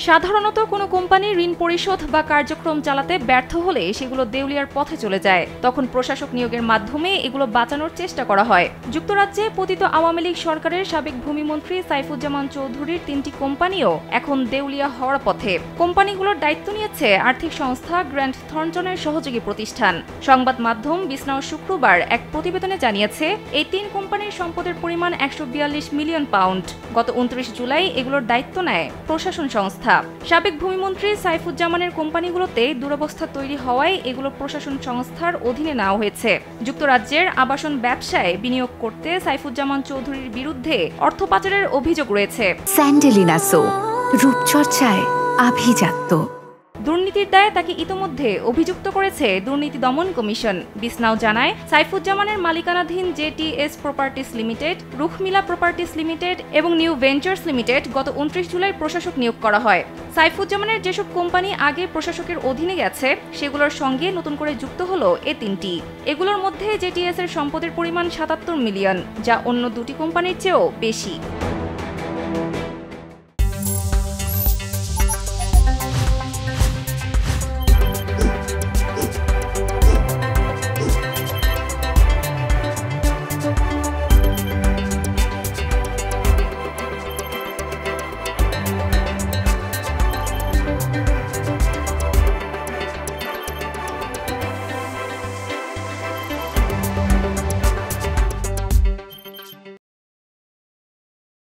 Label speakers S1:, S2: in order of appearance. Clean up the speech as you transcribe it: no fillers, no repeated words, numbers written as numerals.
S1: সাধারণত কোনো কোম্পানি ঋণ পরিশোধ বা কার্যক্রম চালাতে ব্যর্থ হলে সেগুলো দেউলিয়ার পথে চলে যায়। তখন প্রশাসক নিয়োগের মাধ্যমে এগুলো বাঁচানোর চেষ্টা করা হয়। যুক্তরাজ্যে পতিত আওয়ামী লীগ সরকারের সাবেক ভূমিমন্ত্রী সাইফুজ্জামান চৌধুরীর 3টি কোম্পানিও এখন দেউলিয়া হওয়ার পথে। কোম্পানিগুলোর দায়িত্ব নিয়েছে আর্থিক সংস্থা গ্র্যান্ট থর্নটনের সহযোগী প্রতিষ্ঠান। সংবাদ মাধ্যম বিজনেস শুক্রবার এক প্রতিবেদনে জানিয়েছে, এই 3 কোম্পানির সম্পদের পরিমাণ 142 মিলিয়ন পাউন্ড। গত 29 জুলাই এগুলোর দায়িত্ব নেয় প্রশাসন সংস্থা। সাবেক ভূমিমন্ত্রী সাইফুজ্জামানের কোম্পানিগুলোতে দুরবস্থা তৈরি হওয়ায় এগুলো প্রশাসন সংস্থার অধীনে নেওয়া হয়েছে। যুক্তরাজ্যের আবাসন ব্যবসায় বিনিয়োগ করতে সাইফুজ্জামান চৌধুরীর বিরুদ্ধে অর্থ পাচারের অভিযোগ রয়েছে।
S2: স্যান্ডেলিনা সো, রূপচর্চায় আভিজাত্য।
S1: দুর্নীতির দায়ে তাকে ইতোমধ্যে অভিযুক্ত করেছে দুর্নীতি দমন কমিশন। বিসনাও জানায়, সাইফুজ্জামানের মালিকানাধীন JTS properties limited, Rukhmila properties limited এবং নিউ ভেঞ্চার্স লিমিটেড গত 29 জুলাই প্রশাসক নিয়োগ করা হয়। সাইফুজ্জামানের যেসব কোম্পানি আগে প্রশাসকের অধীনে গেছে সেগুলোর সঙ্গে নতুন করে যুক্ত হলো এ 3টি। এগুলোর মধ্যে জেটিএস এর সম্পদের পরিমাণ 77 মিলিয়ন, যা অন্য 2টি কোম্পানির চেয়েও বেশি।